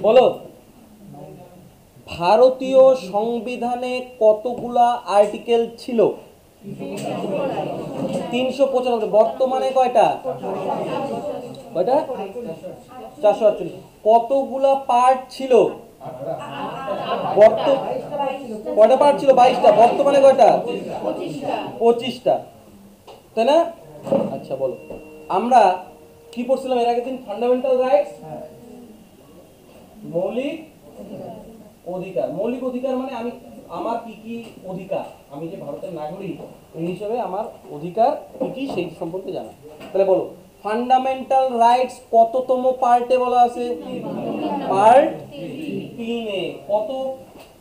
বলো, ভারতীয় সংবিধানে কতগুলা আর্টিকেল ছিল? 395। বর্তমানে কয়টা? কয়টা? 448। কতগুলা পার্ট ছিল? কয়টা পার্ট ছিল? 22টা। বর্তমানে কয়টা? 25টা, তাই না? আচ্ছা বলো, আমরা কি পড়ছিলাম এর আগের দিন? ফান্ডামেন্টাল রাইটস, মৌলিক অধিকার। মৌলিক অধিকার মানে আমি আমার কি কি অধিকার, আমি যে ভারতের নাগরিক এই হিসেবে আমার অধিকার কি কি সেই সম্পর্কে জানা। তাহলে বলো, ফান্ডামেন্টাল রাইটস কততম পার্টে বলা আছে? পার্ট 3-এ।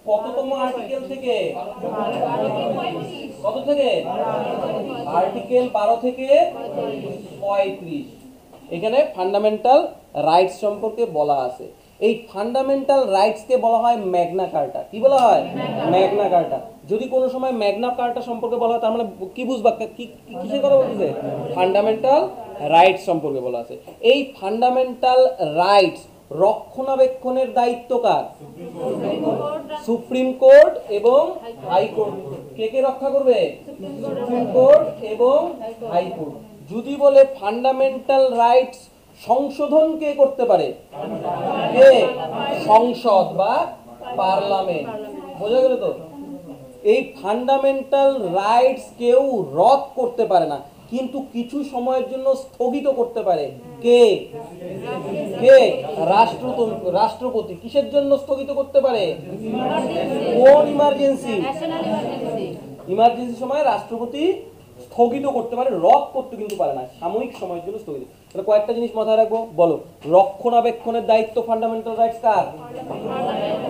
কততম আর্টিকেল থেকে? কত থেকে? আর্টিকেল 12 থেকে 35। এখানে ফান্ডামেন্টাল রাইটস সম্পর্কে বলা আছে। এই ফান্ডামেন্টাল রাইটসকে বলা হয় ম্যাগনা কার্টা। কি বলা হয়? ম্যাগনা কার্টা। যদি কোনো সময় ম্যাগনা কার্টা সম্পর্কে বলা হয় তার মানে কি বুঝবা? কিসের কথা বলতেছে? ফান্ডামেন্টাল রাইটস সম্পর্কে বলা আছে। এই ফান্ডামেন্টাল রাইটস রক্ষণাবেক্ষণের দায়িত্ব কার? সুপ্রিম কোর্ট এবং হাইকোর্ট। কে কে রক্ষা করবে? সুপ্রিম কোর্ট এবং হাইকোর্ট। যদি বলে ফান্ডামেন্টাল রাইটস সংশোধন কে করতে পারে? কে? সংসদ বা পার্লামেন্ট। বোঝা গেল তো? এই ফান্ডামেন্টাল রাইটস কেউ রদ করতে পারে না, কিন্তু কিছু সময়ের জন্য স্থগিত করতে পারে। কে? কে? রাষ্ট্রপতি। কিসের জন্য স্থগিত করতে পারে? কোন ইমার্জেন্সি? ইমার্জেন্সি সময় রাষ্ট্রপতি স্থগিত করতে পারে, রদ করতে কিন্তু পারে না, সাময়িক সময়ের জন্য স্থগিত। তাহলে কয়েকটা জিনিস মাথায় রাখবো। বলো, রক্ষণাবেক্ষণের দায়িত্ব ফান্ডামেন্টাল রাইটস কার?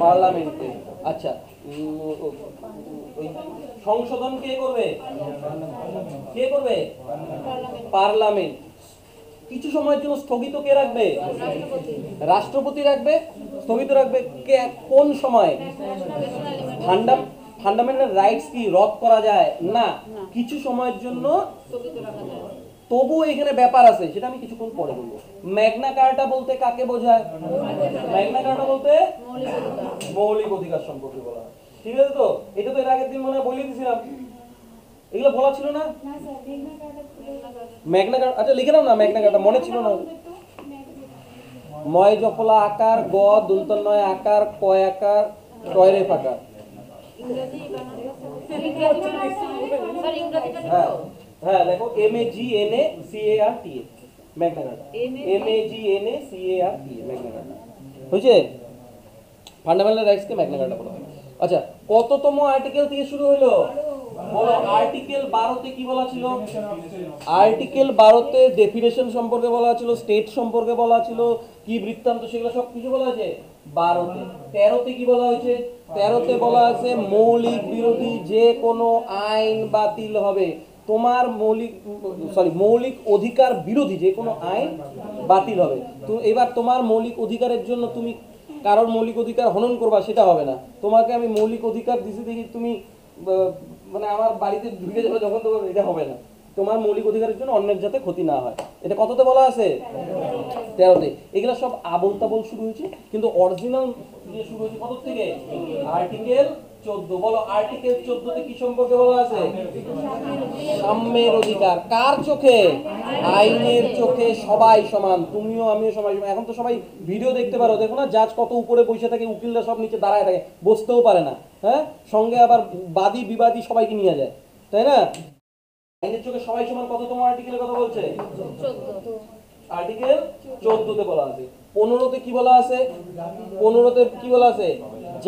পার্লামেন্টের। আচ্ছা, সংশোধন কে করবে? কে করবে? পার্লামেন্ট। কিছু সময়ের জন্য স্থগিত কে রাখবে? রাষ্ট্রপতি রাখবে। স্থগিত রাখবে কে? কোন সময়? ফান্ডামেন্টাল রাইটস কি রদ করা যায় না, কিছু সময়ের জন্য তবু এখানে ব্যাপার আছে, সেটা আমি কিছুক্ষণ পরে বলবো। ম্যাগনা কার্টা বলতে কাকে বোঝায়? ম্যাগনা কার্টা বলতে মৌলিক অধিকার সম্পর্কে বলা হয়। ঠিক আছে তো? এটা তো এর আগের দিন মনে হয় বলে দিয়েছিলাম, এগুলো বলা ছিল না? ম্যাগনা কার্টা, আচ্ছা লিখে নাও না, ম্যাগনা কার্টা মনে ছিল না? ময় জফলা আকার, গ দন্তন্বয় আকার, কয় আকার, টয় রেফ আকার। হ্যাঁ হ্যাঁ, দেখো MAGNACARTA ম্যাগনা কার্টা। MAGNACARTA ম্যাগনা কার্টা হয়েছে। ফান্ডামেন্টাল রাইটসকে ম্যাগনা কার্টা বলা হয়। আচ্ছা, কততম আর্টিকেল থেকে শুরু হলো? বলো, আর্টিকেল 12-তে কি বলা ছিল? আর্টিকেল 12-তে ডেফিনেশন সম্পর্কে বলা ছিল, স্টেট সম্পর্কে বলা ছিল, কি বৃত্তান্ত সেগুলো সব কিছু বলা আছে 12-তে। 13-তে কি বলা হয়েছে? 13-তে বলা আছে মৌলিক বিরোধী যে কোনো আইন বাতিল হবে। তোমার মৌলিক অধিকার বিরোধী যে কোনো আইন বাতিল হবে। তো এবার তোমার মৌলিক অধিকারের জন্য তুমি কারোর মৌলিক অধিকার হনন করবা, সেটা হবে না। তোমাকে আমি মৌলিক অধিকার দিছি দেখি তুমি মানে আমার বাড়িতে ঢুকে যাবে যখন, তখন এটা হবে না। তোমার মৌলিক অধিকারের জন্য অন্যের যাতে ক্ষতি না হয়, এটা কততে বলা আছে? 13-তে। এগুলো সব আবল তাবল শুরু হয়েছে, কিন্তু অরিজিনাল যে শুরু হয়েছে কত থেকে? আর্টিকেল 14। বলো, আর্টিকেল 14-তে কি সম্পর্কে বলা আছে? সাম্যের অধিকার। কার চোখে? আইনের চোখে সবাই সমান। তুমিও আমিও সবাই সমান। এখন তো সবাই ভিডিও দেখতে পারো, দেখো না জাজ কত উপরে বসে থাকে, উকিলরা সব নিচে দাঁড়ায় থাকে, বসতেও পারে না। হ্যাঁ, সঙ্গে আবার বাদী বিবাদী সবাইকে নিয়ে যায়, তাই না? আইনের চোখে সবাই সমান কততম আর্টিকেলের কথা বলছে? আর্টিকেল 14-তে বলা আছে। 15-তে কি বলা আছে? 15-তে কি বলা আছে?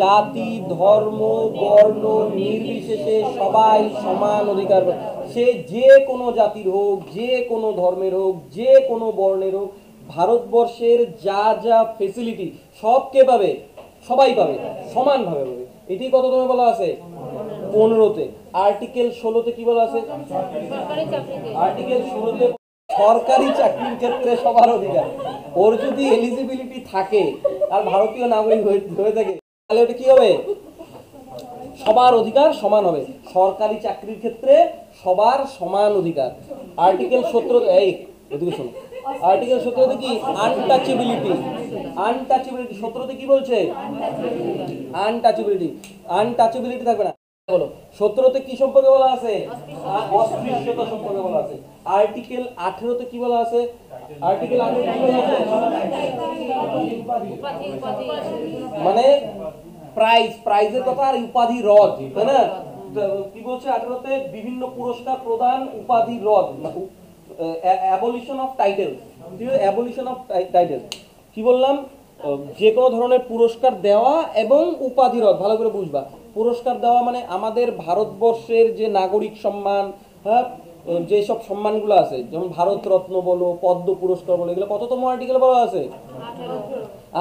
জাতি ধর্ম বর্ণ নির্বিশেষে সবাই সমান অধিকার। সে যে কোনো জাতির হোক, যে কোনো ধর্মের হোক, যে কোনো বর্ণের হোক, ভারতবর্ষের যা যা ফেসিলিটি সব কে পাবে? সবাই পাবে, সমানভাবে পাবে। এটি কততমে বলা আছে? 15-তে। আর্টিকেল 16-তে কি বলা আছে? আর্টিকেল 16-তে সরকারি চাকরির ক্ষেত্রে সবার অধিকার। ওর যদি এলিজিবিলিটি থাকে আর ভারতীয় নাগরিক হয়ে থাকে, তাহলে ওটা কি হবে? সবার অধিকার সমান হবে। সরকারি চাকরির ক্ষেত্রে সবার সমান অধিকার। আর্টিকেল 17, এই এদিকে শোনো, আর্টিকেল 17তে কি আনটাচেবিলিটি, আনটাচেবিলিটি 17তে কি বলছে আনটাচেবিলিটি, আনটাচেবিলিটি থাকবে না। বলো 17তে কি সম্পর্কে বলা আছে, অস্পৃশ্যতা সম্পর্কে বলা আছে। আর্টিকেল 18তে কি বলা আছে, আর্টিকেল 18 কি বলা আছে, মানে প্রাইজ, প্রাইজের কথা আর উপাধি রদ, তাই না? কি বলছে 18তে বিভিন্ন পুরস্কার প্রদান, উপাধি রদ, অ্যাবলিশন অফ টাইটেল, ঠিক আছে, অ্যাবলিশন অফ টাইটেল। কি বললাম, যে কোনো ধরনের পুরস্কার দেওয়া এবং উপাধি রদ, ভালো করে বুঝবা। পুরস্কার দেওয়া মানে আমাদের ভারতবর্ষের যে নাগরিক সম্মান, হ্যাঁ, যেসব সম্মানগুলো আছে, যেমন ভারত রত্ন বলো, পদ্ম পুরস্কার বলো, এগুলো কততম আর্টিকেল বলা আছে,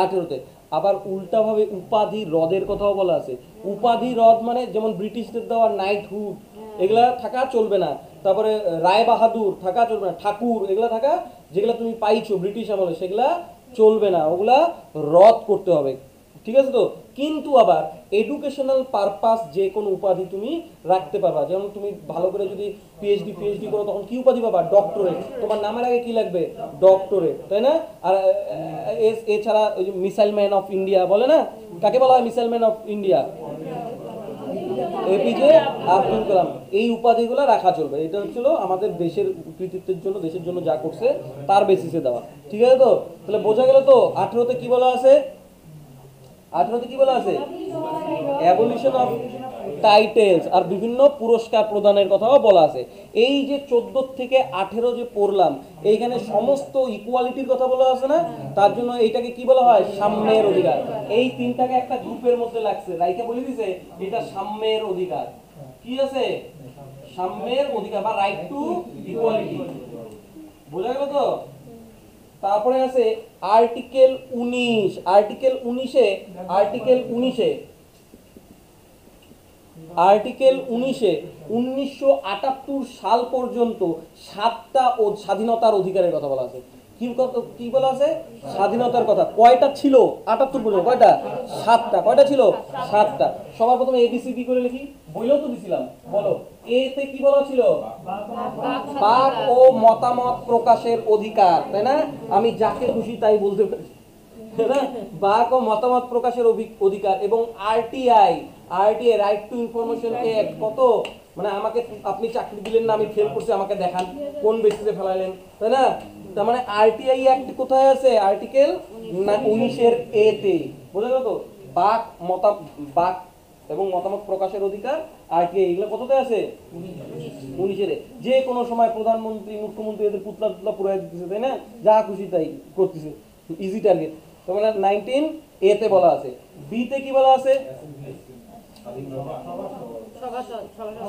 18তে। আবার উল্টাভাবে উপাধি রদের কথাও বলা আছে। উপাধি রদ মানে যেমন ব্রিটিশদের দেওয়া নাইটহুড, এগুলা থাকা চলবে না। তারপরে রায় বাহাদুর থাকা চলবে না, ঠাকুর, এগুলা থাকা, যেগুলা তুমি পাইছো ব্রিটিশ আমলে, সেগুলা চলবে না, ওগুলা রদ করতে হবে, ঠিক আছে তো? কিন্তু আবার এডুকেশনাল পারপাস যে কোনো উপাধি তুমি রাখতে পারবা। যেমন তুমি ভালো করে যদি পিএইচডি করো, তখন কি উপাধি পাবা, ডক্টরেট। তোমার নামের আগে কি লাগবে, ডক্টরেট, তাই না? আর এছাড়া ওই যে মিসাইল ম্যান অফ ইন্ডিয়া বলে না, কাকে বলা হয় missile man of India, APJ Abdul Kalam. এই উপাধিগুলো রাখা চলবে। এটা হচ্ছিল আমাদের দেশের কৃতিত্বের জন্য, দেশের জন্য যা করছে তার বেসিসে দেওয়া, ঠিক আছে তো? তাহলে বোঝা গেল তো 18তে কি বলা আছে, 18তে কি বলা আছে, অ্যাবলিশন অফ টাইটেলস আর বিভিন্ন পুরস্কার প্রদানের কথাও বলা আছে। এই যে 14 থেকে 18 যে পড়লাম, এইখানে সমস্ত ইকুয়ালিটির কথা বলা আছে না, তার জন্য এইটাকে কি বলা হয়, সাম্যের অধিকার। এই তিনটাকে একটা গ্রুপের মধ্যে লাগছে, রাইকে বলে দিছে এটা সাম্যের অধিকার। কি আছে, সাম্যের অধিকার বা রাইট টু ইকুয়ালিটি, বোঝা গেল তো? তারপরে আছে আর্টিকেল 19, আর্টিকেল 19-এ, আর্টিকেল 19-এ, আর্টিকেল 19-এ 1978 সাল পর্যন্ত 7টা স্বাধীনতার অধিকারের কথা বলা আছে। কি বলা আছে, স্বাধীনতার কথা। কয়টা ছিল 78 পর্যন্ত, কয়টা, 7টা। কয়টা ছিল, 7টা। সবার প্রথমে এবিসিডি করে লিখি, বইলেও তো দিছিলাম। বলো, এতে কি বলা ছিল, বাক ও মতামত প্রকাশের অধিকার, তাই না? আমি যাকে খুশি তাই বলতে পারি, বাক ও মতামত প্রকাশের অধিকার। এবং RTI, RTI right two information act, কত, মানে আমাকে আপনি চাকরি দিলেন না, আমি ফেল করছি, আমাকে দেখান কোন বেসিসে ফেলাইলেন, তাই না? তার মানে আরটিআই অ্যাক্ট কোথায় আছে, আর্টিকেল 19-এর এতে, বোঝা গেল তো? বাক এবং মতামত প্রকাশের অধিকার আরটিআই, এগুলো কততে আছে, 19-এর। যে কোনো সময় প্রধানমন্ত্রী, মুখ্যমন্ত্রী এদের পুতলা টুতলা পুরাই দিতেছে, তাই না? যা খুশি তাই করতেছে, ইজি টার্গেট। তো মানে 19 এতে বলা আছে। বিতে কি বলা আছে,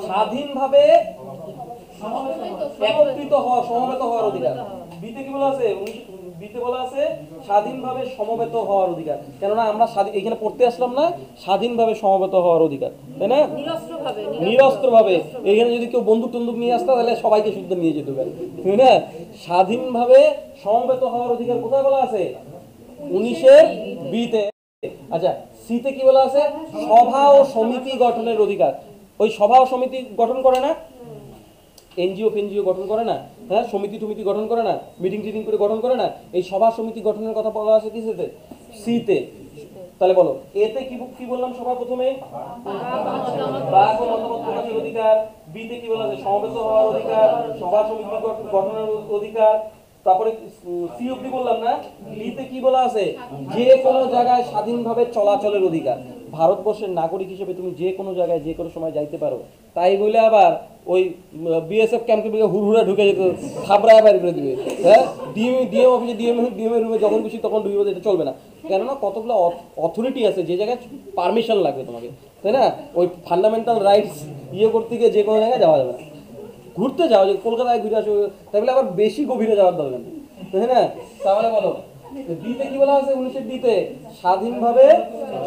স্বাধীনভাবে একত্রিত হওয়া, সমবেত হওয়ার অধিকার। বিতে কি বলা আছে, বিতে বলা আছে স্বাধীনভাবে সমবেত হওয়ার অধিকার। কেননা আমরা এখানে পড়তে আসলাম না, স্বাধীনভাবে সমবেত হওয়ার অধিকার, তাই না? নিরস্ত্রভাবে। এখানে যদি কেউ বন্দুক টন্দুক নিয়ে আসতো তাহলে সবাইকে শুদ্ধ নিয়ে যেত, তাই না? স্বাধীনভাবে সমবেত হওয়ার অধিকার কোথায় বলা আছে, 19-এর বিতে। আচ্ছা, সিতে কি বলা আছে, সভা ও সমিতি গঠনের অধিকার। ওই সভা ও সমিতি গঠন করে না, এনজিও ফেনজিও গঠন করে না, হ্যাঁ, সমিতি টমিতি গঠন করে না, মিটিং টিটিং করে গঠন করে না, এই সভা সমিতি গঠনের কথা বলা আছে কিসেতে, সিতে। তাহলে বলো, এতে কি বললাম সবার প্রথমে, বাক ও মতামত প্রকাশের অধিকার। বিতে কি বলা আছে, সমবেত হওয়ার অধিকার, সভা সমিতি গঠনের অধিকার। তারপরে সি অবধি বললাম না। ডিতে কি বলা আছে, যে কোনো জায়গায় স্বাধীনভাবে চলাচলের অধিকার। ভারতবর্ষের নাগরিক হিসেবে তুমি যে কোনো জায়গায় যে কোনো সময় যাইতে পারো। তাই বলে আবার ওই বিএসএফ ক্যাম্পে হুড়হুড়া ঢুকে যেত, থাবড়ায় বাইরে করে দিবে, হ্যাঁ, ডিএম অফিসে ডিএম এর রুমে যখন খুশি তখন ঢুকে যেতে চলবে না। কেননা কতগুলো অথরিটি আছে যে জায়গায় পারমিশন লাগবে তোমাকে, তাই না? ওই ফান্ডামেন্টাল রাইটস করতে গিয়ে যে কোনো জায়গায় যাওয়া যাবে না। ঘুরতে যাও, যে কলকাতায় ঘুরে আসো, তাই বলে আবার বেশি গভীরে যাওয়ার দরকার নেই, তাই না? তাহলে বলো, ডিতে কি বলা আছে, 19-এর ডিতে স্বাধীনভাবে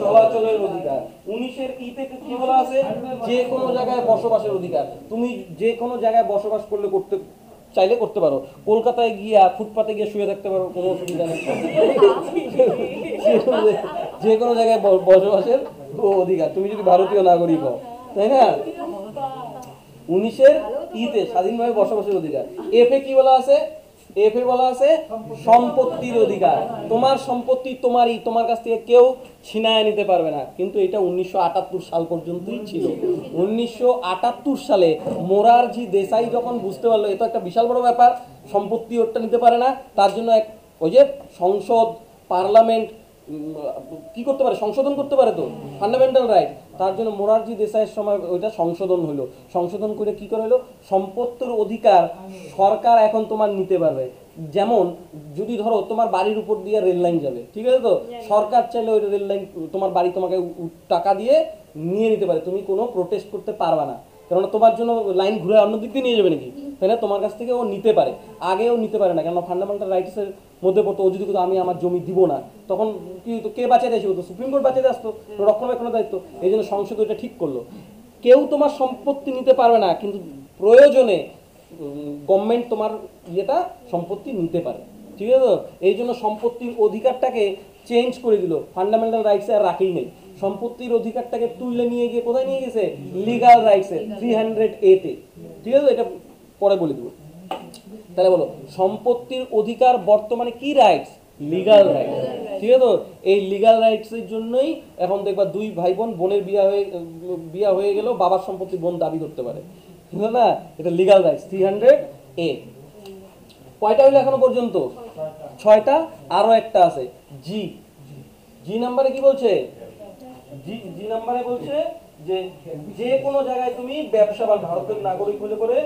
চলাচলের অধিকার। 19-এর ইতে কি বলা আছে, যে কোনো জায়গায় বসবাসের অধিকার। তুমি যে কোনো জায়গায় বসবাস করতে চাইলে করতে পারো। কলকাতায় গিয়া ফুটপাতে গিয়ে শুয়ে থাকতে পারো, কোনো অসুবিধা নেই। যে কোনো জায়গায় বসবাসের অধিকার, তুমি যদি ভারতীয় নাগরিক হও, তাই না? 19-এর ইতে স্বাধীনভাবে বসবাসের অধিকার। এফে কি বলা আছে, এফ এ বলা আছে সম্পত্তির অধিকার, তোমার সম্পত্তি তোমারই, তোমার কাছ থেকে কেউ ছিনায় নিতে পারবে না। কিন্তু এটা 1978 সাল পর্যন্তই ছিল। 1978 সালে মোরারজি দেশাই যখন বুঝতে পারলো এটা একটা বিশাল বড় ব্যাপার, সম্পত্তি ওটা নিতে পারে না, তার জন্য এক ওই যে সংসদ পার্লামেন্ট কি করতে পারে, সংশোধন করতে পারে তো ফান্ডামেন্টাল রাইট, তার জন্য মোরারজি দেশাইয়ের সময় ওইটা সংশোধন হলো। সংশোধন করে কি করে হলো, সম্পত্তির অধিকার সরকার এখন তোমার নিতে পারবে। যেমন যদি ধরো তোমার বাড়ির উপর দিয়ে রেল লাইন যাবে, ঠিক আছে তো, সরকার চাইলে ওই রেল লাইন তোমার বাড়ি তোমাকে টাকা দিয়ে নিয়ে নিতে পারে, তুমি কোনো প্রোটেস্ট করতে পারবে না, কেননা তোমার জন্য লাইন ঘুরে অন্য দিক দিয়ে নিয়ে যাবে নাকি, তাই না? তোমার কাছ থেকে ও নিতে পারে, আগেও নিতে পারে না, কেননা ফান্ডামেন্টাল রাইটসের মধ্যে পড়তো। ও যদি আমি আমার জমি দিব না, তখন কি হতো, কে বাঁচাতে আসবে? তো সুপ্রিম কোর্ট বাঁচাতে আসতো, রক্ষণাবেক্ষণের দায়িত্ব। এই জন্য সংসদ ওইটা ঠিক করলো, কেউ তোমার সম্পত্তি নিতে পারবে না, কিন্তু প্রয়োজনে গভর্নমেন্ট তোমার ইয়েটা সম্পত্তি নিতে পারে, ঠিক আছে তো? এই জন্য সম্পত্তির অধিকারটাকে চেঞ্জ করে দিল, ফান্ডামেন্টাল রাইটসে আর রাখেই নেই। সম্পত্তির অধিকারটাকে তুলে নিয়ে গিয়ে কোথায় নিয়ে গেছে, লিগাল রাইটসে 300A তে, ঠিক আছে? এটা পরে বলে দেবো। তাহলে বলো, সম্পত্তির অধিকার বর্তমানে কি রাইটস, লিগাল রাইটস, ঠিক আছে তো? এই লিগাল রাইটসের জন্যই এখন দেখবা দুই ভাই বোন, বোনের বিয়া হয়ে গেল, বাবার সম্পত্তি বোন দাবি করতে পারে, না? এটা লিগাল রাইটস 300A। কয়টা হইলো এখনো পর্যন্ত? 6টা, আরো একটা আছে জি। জি নাম্বারে কি বলছে, জি নাম্বারে বলছে যে যে কোনো জায়গায় তুমি ব্যবসা বা ভারতের নাগরিক হলে করে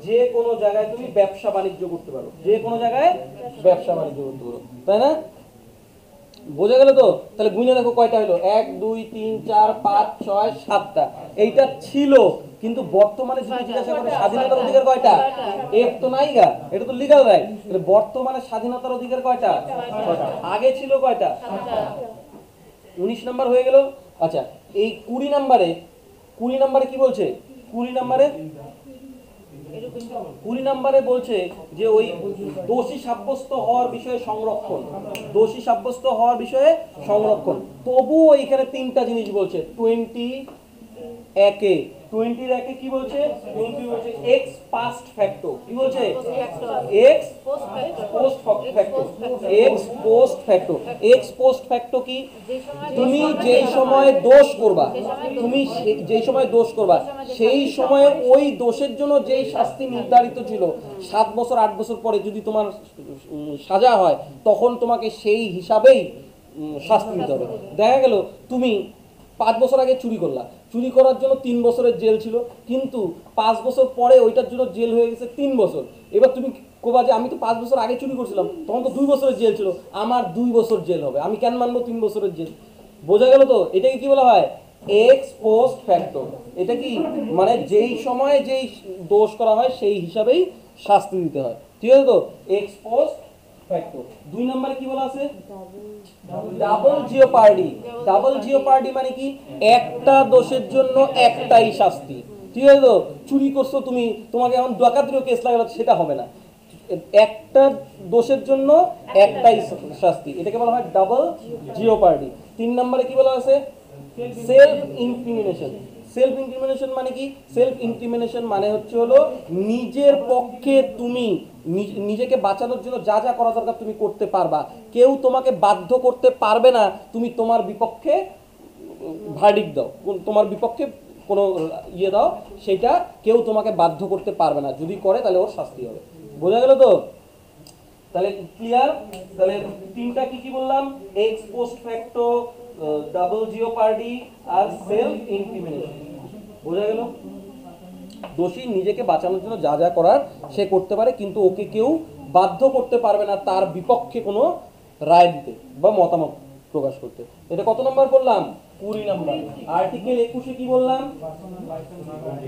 যে কোনো জায়গায় তুমি ব্যবসা বাণিজ্য করতে পারো, যে কোনো জায়গায় ব্যবসা বাণিজ্য করতে পারো, তাই না? বোঝা গেল তো? তাহলে গুনে দেখো কয়টা হলো, 1 2 3 4 5 6 7টা। এইটা ছিল, কিন্তু বর্তমানে যদি জিজ্ঞাসা করে স্বাধীনতার অধিকার কয়টা, এফ তো নাই গা, এটা তো লিগাল রাইট। তাহলে বর্তমানে স্বাধীনতার অধিকার কয়টা, 6টা। আগে ছিল কয়টা, 19 নাম্বার হয়ে গেল। আচ্ছা, এই 20 নাম্বারে কি বলছে, 20 নাম্বারে বলছে যে ওই দোষী সাব্যস্ত হওয়ার বিষয়ে সংরক্ষণ, দোষী সাব্যস্ত হওয়ার বিষয়ে সংরক্ষণ। তবুও এখানে 3টা জিনিস বলছে 20 একে কি বলছে, 20 বলছে এক্স পাস্ট ফ্যাক্টো, কি বলছে, x post facto, x post facto. X post facto কি, তুমি যেই সময় দোষ করবা, তুমি যেই সময় দোষ করবা সেই সময়ে ওই দোষের জন্য যেই শাস্তি নির্ধারিত ছিল, 7 বছর 8 বছর পরে যদি তোমার সাজা হয়, তখন তোমাকে সেই হিসাবেই শাস্তি দিতে হবে। দেখা গেল তুমি 5 বছর আগে চুরি করলা, চুরি করার জন্য 3 বছরের জেল ছিল, কিন্তু 5 বছর পরে ওইটার জন্য জেল হয়ে গেছে 3 বছর। এবার তুমি কোবা যে আমি তো 5 বছর আগে চুরি করছিলাম, তখন তো 2 বছরের জেল ছিল, আমার 2 বছর জেল হবে, আমি কেন মানবো 3 বছরের জেল? বোঝা গেল তো? এটাকে কি বলা হয়, এক্স পোস্ট ফ্যাক্টো। এটা কি মানে যেই সময়ে যেই দোষ করা হয় সেই হিসাবেই শাস্তি দিতে হয়, ঠিক আছে তো? X post facto. 2 নম্বরে কি বলা আছে, ডাবল জিওপার্ডি। ডাবল জিওপার্ডি মানে কি, একটা দোষের জন্য একটাই শাস্তি, ঠিক আছে তো? চুরি করছো তুমি, তোমাকে এখন ডাকাতিরও কেস লাগালো, সেটা হবে না, একটা দোষের জন্য একটাই শাস্তি, এটাকে বলা হয় ডাবল জিওপার্ডি। 3 নম্বরে কি বলা আছে, সেলফ ইনক্রিমিনেশন। সেলফ ইনক্রিমিনেশন মানে কি, সেলফ ইনক্রিমিনেশন মানে হচ্ছে হলো নিজের পক্ষে তুমি নিজেকে বাঁচানোর জন্য যা যা করা দরকার তুমি করতে পারবা, কেউ তোমাকে বাধ্য করতে পারবে না তুমি তোমার বিপক্ষে ভার্ডিক্ট দাও, তোমার বিপক্ষে কোনো ইয়ে দাও, সেটা কেউ তোমাকে বাধ্য করতে পারবে না, যদি করে তাহলে ওর শাস্তি হবে। বোঝা গেল তো? তাহলে ক্লিয়ার? তাহলে 3টা কি কি বললাম, এক্স পোস্ট ফ্যাক্টো, ডাবল জিওপার্ডি আর সেলফ ইনক্রিমিনেশন। বোঝা গেল? দোষী নিজেকে বাঁচানোর জন্য যা যা করার সে করতে পারে, কিন্তু ওকে কেউ বাধ্য করতে পারবে না তার বিপক্ষে কোনো রায় দিতে বা মতামত প্রকাশ করতে। এটা কত নম্বর বললাম, 20 নম্বর। আর্টিকেল 21 কি বললাম,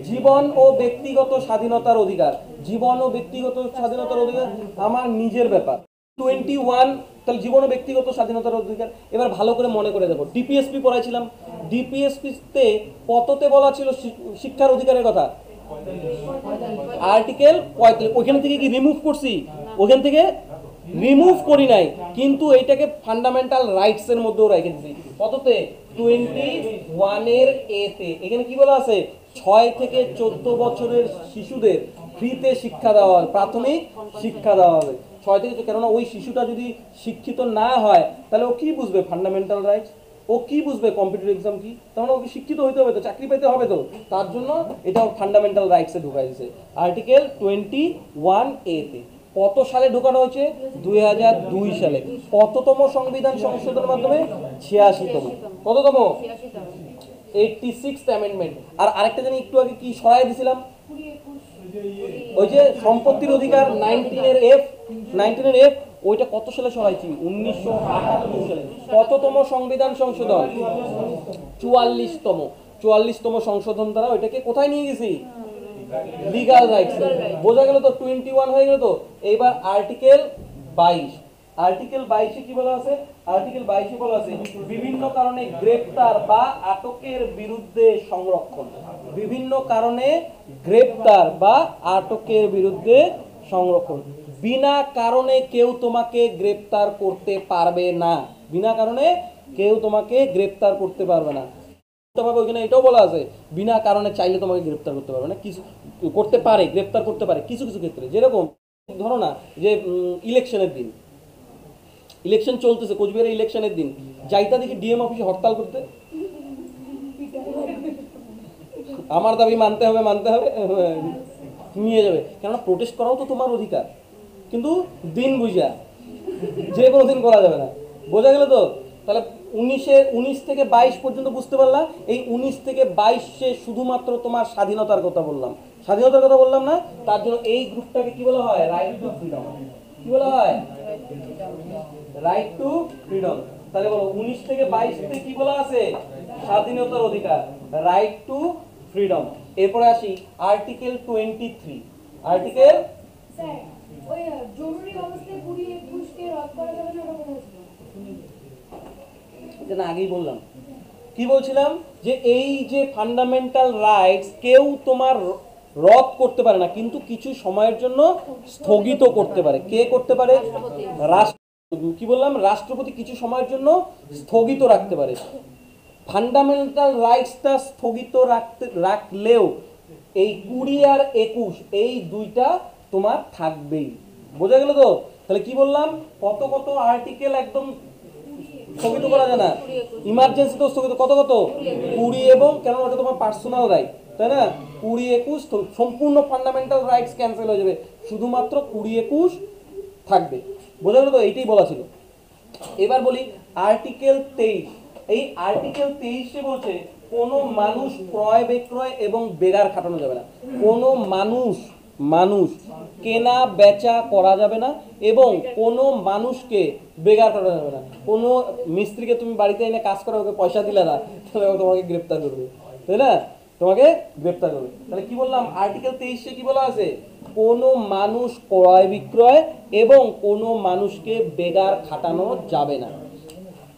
জীবন ও ব্যক্তিগত স্বাধীনতার অধিকার। জীবন ও ব্যক্তিগত স্বাধীনতার অধিকার আমার নিজের ব্যাপার। 21, তাহলে জীবন ও ব্যক্তিগত স্বাধীনতার অধিকার। এবার ভালো করে মনে করে দেখো, ডিপিএসপি পড়াইছিলাম, ডিপিএসপি তে কততে বলা ছিল শিক্ষার অধিকারের কথা, আর্টিকেল 35। ওইখান থেকে কি রিমুভ করছি, ওখান থেকে রিমুভ করি নাই, কিন্তু এইটাকে ফান্ডামেন্টাল রাইটস এর মধ্যেও রেখে দিয়েছি। কততে, 21 এর এ তে। এখানে কি বলা আছে, 6 থেকে 14 বছরের শিশুদের ফ্রিতে শিক্ষা দেওয়া হবে, প্রাথমিক শিক্ষা দেওয়া হবে। 6 থেকে, কেননা ওই শিশুটা যদি শিক্ষিত না হয় তাহলে ও কি বুঝবে ফান্ডামেন্টাল রাইটস, ও কি বুঝবে কম্পিটিটিভ এক্সাম কি, তাহলে ওকে শিক্ষিত হইতে হবে তো, চাকরি পেতে হবে তো, তার জন্য এটা ফান্ডামেন্টাল রাইটসে ঢুকাই দিয়েছে আর্টিকেল 21A তে। কত সালে ঢোকানো হয়েছে? 2002 সালে। কততম সংবিধান সংশোধনের মাধ্যমে? 86তম। কততম? 86th amendment. আর আরেকটা জানি একটু আগে কি সরাই দিছিলাম, ওই যে সম্পত্তির অধিকার 19 এর F, ওইটা কত সালে সরাইছি? 1978 সালে। কততম সংবিধান সংশোধন? 44তম সংশোধন দ্বারা ওইটাকে কোথায় নিয়ে গেছি? Legal rights. বোঝা গেল তো? 21 হয়ে গেল তো। এইবার আর্টিকেল 22। আর্টিকেল 22 কি বলা আছে? আর্টিকেল 22 বলা আছে বিভিন্ন কারণে গ্রেপ্তার বা আটকের বিরুদ্ধে সংরক্ষণ। বিভিন্ন কারণে গ্রেপ্তার বা আটকের বিরুদ্ধে সংরক্ষণ। বিনা কারণে কেউ তোমাকে গ্রেপ্তার করতে পারবে না। বিনা কারণে কেউ তোমাকে গ্রেপ্তার করতে পারবে না। ওইখানে এটাও বলা আছে বিনা কারণে চাইলে তোমাকে গ্রেপ্তার করতে পারবে না, কিছু করতে পারে, গ্রেপ্তার করতে পারে কিছু কিছু ক্ষেত্রে। যেরকম ধরো না যে ইলেকশনের দিন, ইলেকশন চলতেছে, কোচবিহারের ইলেকশনের দিন যাইতা দেখি ডিএম অফিসে হরতাল করতে, আমার দাবি মানতে হবে নিয়ে যাবে, কেননা প্রোটেস্ট করাও তো তোমার অধিকার, কিন্তু দিন বুঝা যে কোনো দিন করা যাবে না। বোঝা গেল তো? তাহলে 19 থেকে 22 পর্যন্ত বুঝতে পারলাম। এই 19 থেকে 22 শুধুমাত্র তোমার স্বাধীনতার কথা বললাম, স্বাধীনতার কথা বললাম না, তার জন্য এই গ্রুপটাকে কি বলা হয়? Right two freedom. কি বলা হয়? Right two freedom. তাহলে বলো 19 থেকে 22 তে কি বলা আছে? স্বাধীনতার অধিকার, রাইট টু ফ্রিডম। এরপরে আসি আর্টিকেল 23। আর্টিকেল স্যার, ওই জরুরি অবস্থায় 20-21 কে রদ করা যাবে না, ওটা কোথায় ছিল? এটা না আগেই বললাম। কি বলছিলাম? যে এই যে ফান্ডামেন্টাল রাইটস কেউ তোমার রদ করতে পারে না, কিন্তু কিছু সময়ের জন্য স্থগিত করতে পারে। কে করতে পারে? কি বললাম? রাষ্ট্রপতি কিছু সময়ের জন্য স্থগিত রাখতে পারে। ফান্ডামেন্টাল রাইটসটা স্থগিত রাখলেও এই 20 আর 21 এই দুইটা তোমার থাকবেই। বোঝা গেল তো? তাহলে কি বললাম? কত কত আর্টিকেল একদম স্থগিত করা যায় না, ইমার্জেন্সি তো স্থগিত কত কত? 20 এবং, কেন ওটা তোমার পার্সোনাল রাইট, তাই না? 20-21 সম্পূর্ণ ফান্ডামেন্টাল রাইটস ক্যান্সেল হয়ে যাবে, শুধুমাত্র 20-21 থাকবে। বোঝা গেল তো? এইটাই বলা ছিল। এবার বলি আর্টিকেল 23। এই আর্টিকেল 23 বলছে কোনো মানুষ ক্রয় বিক্রয় এবং বেগার খাটানো যাবে না। কোনো মানুষ কেনা বেচা করা যাবে না, এবং কোনো মানুষকে বেগার করা যাবে না। কোনো মিস্ত্রিকে তুমি বাড়িতে এনে কাজ করে ওকে পয়সা দিলে না, তাহলে ও তোমাকে গ্রেপ্তার করবে, তাই না? তোমাকে গ্রেপ্তার করবে। তাহলে কি বললাম? আর্টিকেল 23 কি বলা আছে? কোনো মানুষ ক্রয় বিক্রয় এবং কোনো মানুষকে বেগার খাটানো যাবে না।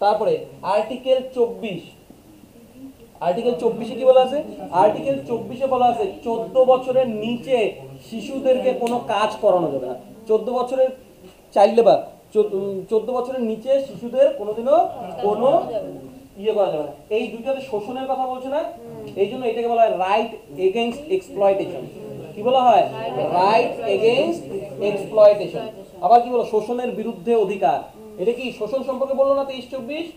তারপরে আর্টিকেল 24। আর্টিকেল 24 কি বলা আছে? আর্টিকেল 24 বলা আছে 14 বছরের নিচে শিশুদেরকে কোনো কাজ করানো যাবে না। 14 বছরের চাইল্ড লেবার, 14 বছরের নিচে শিশুদের কোনোদিনও কোনো ইয়ে করা যাবে না। এই দুইটাতে শোষণের কথা বলছে না, এই জন্য এটাকে বলা হয় রাইট এগেইনস্ট এক্সপ্লয়টেশন। কি বলা হয়? Right against exploitation. আবার কি বলো? শোষণের বিরুদ্ধে অধিকার। এটা কি শোষণ সম্পর্কে বললো না 23-24?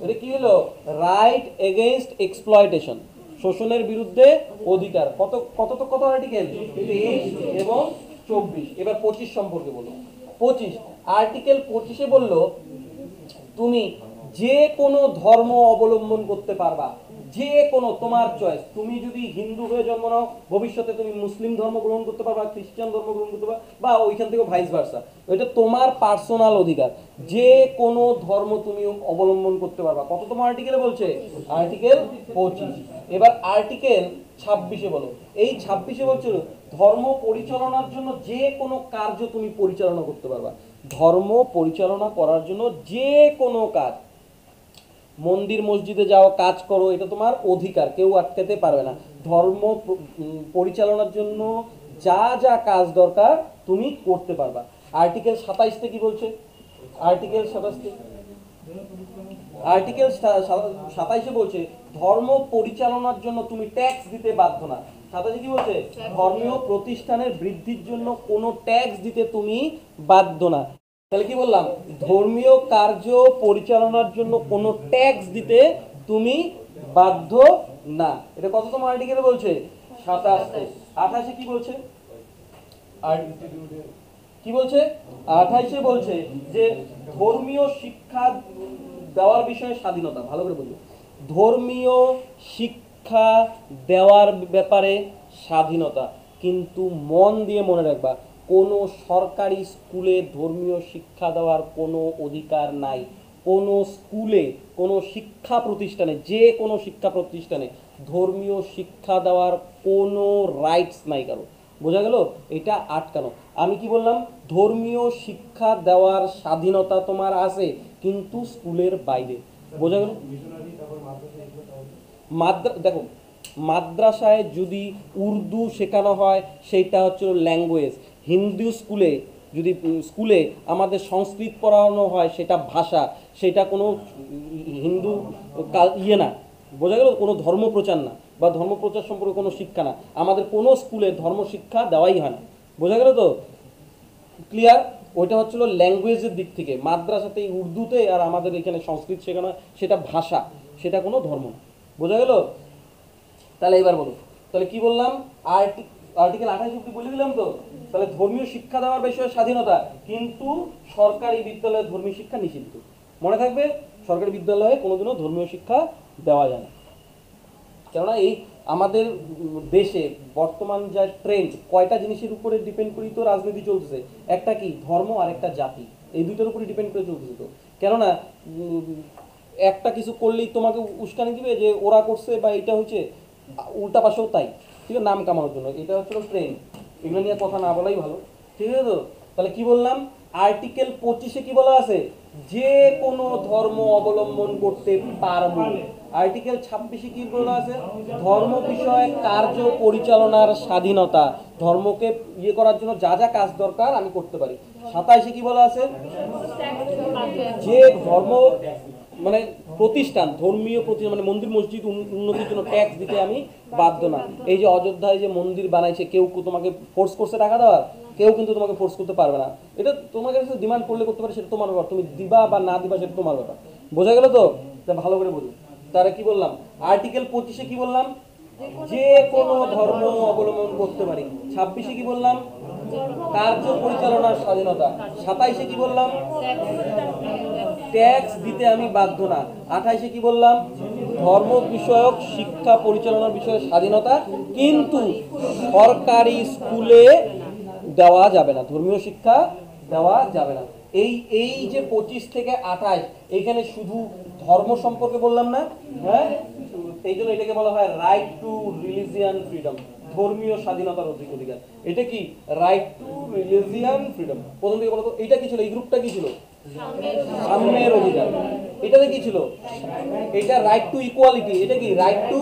এটা কি হলো? রাইট এগেইনস্ট এক্সপ্লয়টেশন, শোষণের বিরুদ্ধে অধিকার। কত আর্টিকেল? 23 এবং 24। এবার 25 সম্পর্কে বলো। 25 আর্টিকেল 25 বললো তুমি যে কোনো ধর্ম অবলম্বন করতে পারবা, যে কোনো, তোমার চয়েস। তুমি যদি হিন্দু হয়ে জন্ম নাও, ভবিষ্যতে তুমি মুসলিম ধর্ম গ্রহণ করতে পারবা, খ্রিস্টান ধর্ম গ্রহণ করতে পারবা, বা ওইখান থেকে ভাইস ভার্সা। এটা তোমার পার্সোনাল অধিকার, যে কোনো ধর্ম তুমি অবলম্বন করতে পারবা। কততম আর্টিকেলে বলছে? আর্টিকেল 25। এবার আর্টিকেল 26 বলো। এই 26 বলছিল ধর্ম পরিচালনার জন্য যে কোনো কার্য তুমি পরিচালনা করতে পারবা। ধর্ম পরিচালনা করার জন্য যে কোনো কাজ, মন্দির মসজিদে যাও, কাজ করো, এটা তোমার অধিকার, কেউ আটকাতে পারবে না। ধর্ম পরিচালনার জন্য যা যা কাজ দরকার তুমি করতে পারবা। আর্টিকেল 27 কি বলছে? আর্টিকেল 27 বলছে ধর্ম পরিচালনার জন্য তুমি ট্যাক্স দিতে বাধ্য না। 27 কি বলছে? ধর্মীয় প্রতিষ্ঠানের বৃদ্ধির জন্য কোনো ট্যাক্স দিতে তুমি বাধ্য না। তাহলে কি বললাম? ধর্মীয় কার্য পরিচালনার জন্য কোনো ট্যাক্স দিতে তুমি বাধ্য না। এটা কততম আর্টিকেলে বলছে? 27। 28 কি বলছে? আর কি বলছে? 28 বলছে যে ধর্মীয় শিক্ষা দেওয়ার বিষয়ে স্বাধীনতা। ভালো করে বলবো, ধর্মীয় শিক্ষা দেওয়ার ব্যাপারে স্বাধীনতা। কিন্তু মন দিয়ে মনে রাখবা, কোনো সরকারি স্কুলে ধর্মীয় শিক্ষা দেওয়ার কোনো অধিকার নাই। কোনো স্কুলে, কোনো শিক্ষা প্রতিষ্ঠানে, যে কোনো শিক্ষা প্রতিষ্ঠানে ধর্মীয় শিক্ষা দেওয়ার কোনো রাইটস নাই কারো। বোঝা গেল? এটা আটকানো। আমি কি বললাম? ধর্মীয় শিক্ষা দেওয়ার স্বাধীনতা তোমার আছে, কিন্তু স্কুলের বাইরে। বোঝা গেল? দেখো, মাদ্রাসায় যদি উর্দু শেখানো হয় সেইটা হচ্ছে ল্যাঙ্গুয়েজ। হিন্দু স্কুলে যদি স্কুলে আমাদের সংস্কৃত পড়ানো হয় সেটা ভাষা, সেটা কোনো হিন্দু ইয়ে না। বোঝা গেল? কোনো ধর্ম প্রচার না, বা ধর্মপ্রচার সম্পর্কে কোনো শিক্ষা না। আমাদের কোনো স্কুলে ধর্ম শিক্ষা দেওয়াই হয় না। বোঝা গেল তো? ক্লিয়ার? ওইটা হচ্ছিল ল্যাঙ্গুয়েজের দিক থেকে। মাদ্রাসাতে উর্দুতে আর আমাদের এখানে সংস্কৃত শেখানো হয়, সেটা ভাষা, সেটা কোনো ধর্ম না। বোঝা গেল? তাহলে এবার বলো, তাহলে কি বললাম? আর্টিকেল 28 অব্দি বলে দিলাম তো। তাহলে ধর্মীয় শিক্ষা দেওয়ার বিষয়ে স্বাধীনতা, কিন্তু সরকারি বিদ্যালয়ে ধর্মীয় শিক্ষা নিষিদ্ধ। মনে থাকবে, সরকারি বিদ্যালয়ে কোনোদিনও ধর্মীয় শিক্ষা দেওয়া যায় না। কেননা এই আমাদের দেশে বর্তমান যা ট্রেন্ড, কয়টা জিনিসের উপরে ডিপেন্ড করি তো রাজনীতি চলতেছে। একটা কি? ধর্ম, আর একটা জাতি। এই দুইটার উপরে ডিপেন্ড করে চলতেছে তো। কেননা একটা কিছু করলেই তোমাকে উস্কানি দিবে যে ওরা করছে বা এটা হচ্ছে, উল্টা পাশেও তাই। ঠিক আছে, নাম কামানোর জন্য। এটা হচ্ছে ট্রেন্ড। এগুলো নিয়ে কথা না বলাই ভালো। ঠিক আছে তো? তাহলে কি বললাম? আর্টিকেল 25 কি বলা আছে? যে কোনো ধর্ম অবলম্বন করতে পারবো। আর্টিকেল 26 কি বলা আছে? ধর্ম বিষয়ে কার্য পরিচালনার স্বাধীনতা। ধর্মকে ইয়ে করার জন্য যা যা কাজ দরকার আমি করতে পারি। 27 কি বলা আছে? যে ধর্ম মানে প্রতিষ্ঠান, ধর্মীয় প্রতিষ্ঠান মানে মন্দির মসজিদ উন্নতির জন্য ট্যাক্স দিতে আমি বাধ্য না। এই যে অযোধ্যায় যে মন্দির বানাইছে, কেউ তোমাকে ফোর্স করছে টাকা দেওয়ার? কেউ কিন্তু তোমাকে ফোর্স করতে পারবে না। এটা তোমাকে ডিমান্ড করলে করতে পারে, সেটা তোমার ব্যাপার। তুমি দিবা বা না দিবা সেটা তোমার ব্যাপার। বোঝা গেল তো? ভালো করে বলি। তারা কি বললাম? আর্টিকেল 25 কি বললাম? যে কোনো ধর্ম অবলম্বন করতে পারি। 26 কি বললাম? কার্য পরিচালনার স্বাধীনতা। 27 কি বললাম? ট্যাক্স দিতে আমি বাধ্য না। 28 কি বললাম? ধর্ম বিষয়ক শিক্ষা পরিচালনার বিষয়ে স্বাধীনতা, কিন্তু সরকারি স্কুলে দেওয়া যাবে না, ধর্মীয় শিক্ষা দেওয়া যাবে না। এই যে 25 থেকে 28, এইখানে শুধু ধর্ম সম্পর্কে বললাম না? হ্যাঁ, এই জন্য এটাকে বলা হয় রাইট টু রিলিজিয়ান ফ্রিডম, ধর্মীয় স্বাধীনতার অধিকার। এটা কি? Right two religion freedom. প্রথম থেকে বলতো এটা কি ছিল? এই গ্রুপটা কি ছিল? সাম্যের অধিকার। এটাতে কি ছিল? এটা রাইট টু ইকুয়ালিটি। এটা কি? Right two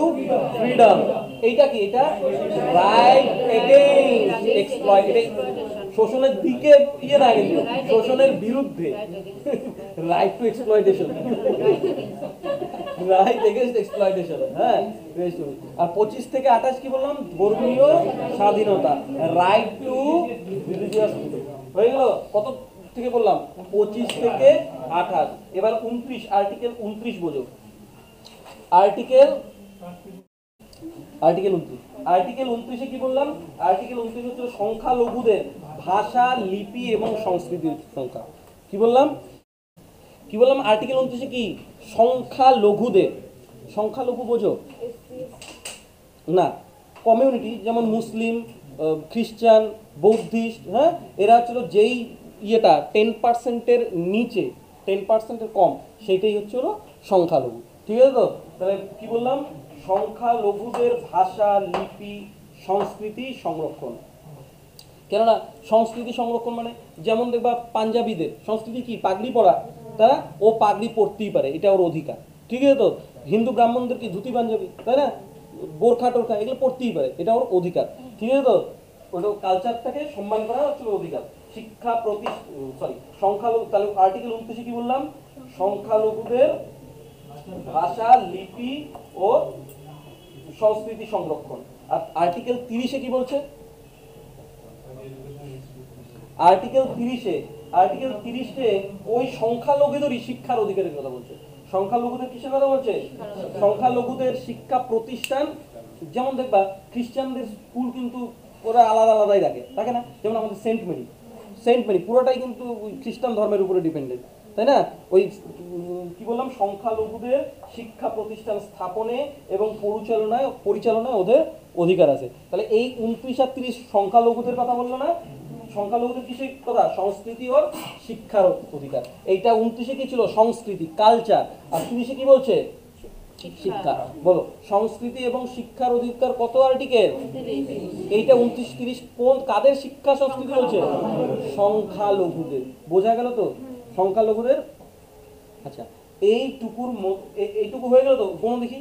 freedom. এইটা কি? এটা রাইট এগেইনস্ট এক্সপ্লয়টেশন। শোষণের দিকে ইয়ে না, কিন্তু শোষণের বিরুদ্ধে। Right two exploitation, right against exploitation. হ্যাঁ। আর 25 থেকে 28 কি বললাম? ধর্মীয় স্বাধীনতা, রাইট টু রিলিজিয়াস ফ্রিডম। হয়ে গেল? কত থেকে বললাম? 25 থেকে 28। এবার 29, আর্টিকেল 29 বোঝো। আর্টিকেল 29, আর্টিকেল 29 কি বললাম? আর্টিকেল 29 হচ্ছে সংখ্যালঘুদের ভাষা, লিপি এবং সংস্কৃতির সংখ্যা। কি বললাম? কি বললাম? আর্টিকেল 29 কি? সংখ্যালঘুদের। সংখ্যালঘু বোঝো না? কমিউনিটি, যেমন মুসলিম, খ্রিস্টান, বৌদ্ধিস্ট। হ্যাঁ, এরা হচ্ছিল যেই ইয়েটা 10%-এর নিচে, 10%-এর কম, সেইটাই হচ্ছে হলো সংখ্যালঘু। ঠিক আছে তো? তাহলে কি বললাম? সংখ্যালঘুদের ভাষা, লিপি, সংস্কৃতি সংরক্ষণ। কেননা সংস্কৃতি সংরক্ষণ মানে, যেমন দেখবা পাঞ্জাবিদের সংস্কৃতি কি? পাগড়ি পরা। তারা ও পাগড়ি পরতেই পারে, এটা ওর অধিকার। ঠিক আছে তো? হিন্দু ব্রাহ্মণদের কি? ধুতি পাঞ্জাবি, তাই না? বোরখা টোরখা এগুলো পড়তেই পারে, এটা ওর অধিকার। ঠিক আছে তো? ওটা কালচারটাকে সম্মান করা হচ্ছে অধিকার। শিক্ষা সংখ্যালঘু। তাহলে আর্টিকেল 29 কি বললাম? সংখ্যালঘুদের ভাষা, লিপি ও সংস্কৃতি সংরক্ষণ। আর আর্টিকেল 30-এ কি বলছে? আর্টিকেল 30-এ ওই সংখ্যালঘুদেরই শিক্ষার অধিকারের কথা বলছে। সংখ্যালঘুদের কিসের কথা বলছে? সংখ্যালঘুদের শিক্ষা প্রতিষ্ঠান। যেমন দেখবা খ্রিস্টানদের স্কুল কিন্তু ওরা আলাদা আলাদাই থাকে না? যেমন আমাদের সেন্ট মেরি পুরোটাই কিন্তু খ্রিস্টান ধর্মের উপরে ডিপেন্ডেন্ট, তাই না? ওই কি বললাম, সংখ্যালঘুদের শিক্ষা প্রতিষ্ঠান স্থাপনে এবং পরিচালনায় ওদের অধিকার আছে। তাহলে এই 29 আর 30 সংখ্যালঘুদের কথা বললো না? সংখ্যালঘুদের কিসের কথা? সংস্কৃতি ও শিক্ষার অধিকার। এইটা 29-এ কি ছিল? সংস্কৃতি, কালচার। আর 30-এ কি বলছে? শিক্ষা। বলো, সংস্কৃতি এবং শিক্ষার অধিকার কত আর্টিকেল? এইটা 29-30 কোন কাদের শিক্ষা সংস্কৃতি বলছে? সংখ্যালঘুদের। বোঝা গেল তো? সংখ্যালঘুদের। আচ্ছা, এইটুকু হয়ে গেল তো? কোন দেখি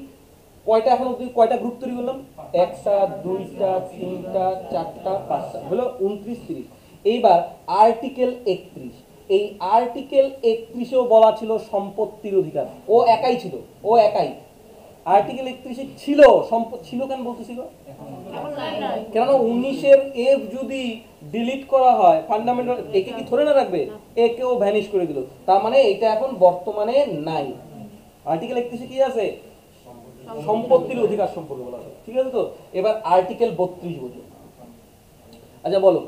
কয়টা এখন অবধি কয়টা গ্রুপ তৈরি করলাম? 1টা 2টা 3টা 4টা 5টা হলো 29-30। এইবার আর্টিকেল 31। এই আর্টিকেল 31-এও বলা ছিল সম্পত্তির অধিকার। ও একাই আর্টিকেল 31-এ ছিল ছিল। কেন বলতেছিল? কেননা 19-এর এফ যদি ডিলিট করা হয়, ফান্ডামেন্টাল একে কি ধরে না রাখবে? একেও ভ্যানিশ করে দিল। তার মানে এটা এখন বর্তমানে নাই। আর্টিকেল 31-এ কি আছে? সম্পত্তির অধিকার সম্পর্কে বলা আছে। ঠিক আছে তো? এবার আর্টিকেল 32 বোঝো। আচ্ছা বলো,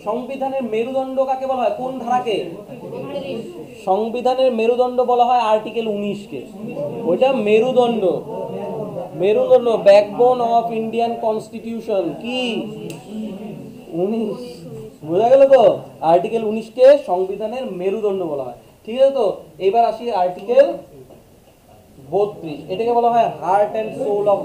সংবিধানের মেরুদণ্ড কাকে বলা হয়? কোন ধারাকে? সংবিধানের মেরুদণ্ড বলা হয় আর্টিকেল 19-কে। ওইটা মেরুদণ্ড। ব্যাকবোন অফ ইন্ডিয়ান কনস্টিটিউশন কি? 19। বোঝা গেল তো? আর্টিকেল 19-কে সংবিধানের মেরুদণ্ড বলা হয়। ঠিক আছে তো? এবার আসি আর্টিকেল 32। এটাকে বলা হয় heart and soul of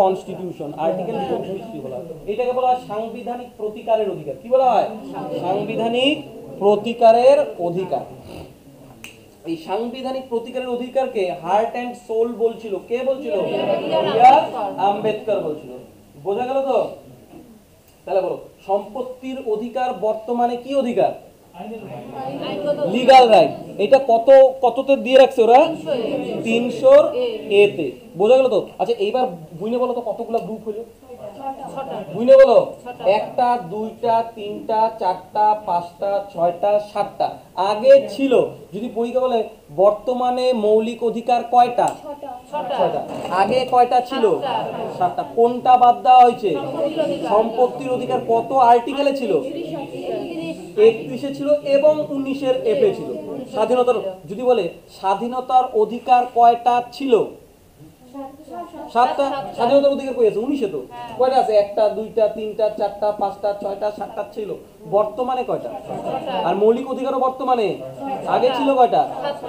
constitution. Article 32 বলা হয়। এটাকে বলা হয় সাংবিধানিক প্রতিকারের অধিকার। কি বলা হয়? সাংবিধানিক প্রতিকারের অধিকার। এই সাংবিধানিক প্রতিকারের অধিকারকে হার্ট অ্যান্ড সোল বলছিল কে? বলছিল আম্বেদকর বলছিল। বোঝা গেল তো? তাহলে বলো, সম্পত্তির অধিকার বর্তমানে কি অধিকার? Legal right. এটা কততে দিয়ে রাখছে ওরা? 300 বোঝা গেল তো? আচ্ছা এইবার বুঝনে বলো তো কতগুলো গ্রুপ হলো? বুঝনে বলো। 1টা 2টা 3টা 4টা 5টা 6টা 7টা। আগে ছিল, যদি পরীক্ষা বলে বর্তমানে মৌলিক অধিকার কয়টা? 6টা। আগে কয়টা ছিল? 7টা। কোনটা বাদ দেওয়া হয়েছে? সম্পত্তির অধিকার। কত আর্টিকেলে ছিল? 31-এ ছিল এবং 19-এর এফে ছিল। স্বাধীনতার, যদি বলে স্বাধীনতার অধিকার কয়টা ছিল? 7টা। স্বাধীনতার অধিকার কই আছে? 19-এ তো। কয়টা আছে? 1টা 2টা 3টা 4টা 5টা 6টা 7টা ছিল। বর্তমানে কয়টা? আর মৌলিক অধিকারও বর্তমানে। আগে ছিল কয়টা?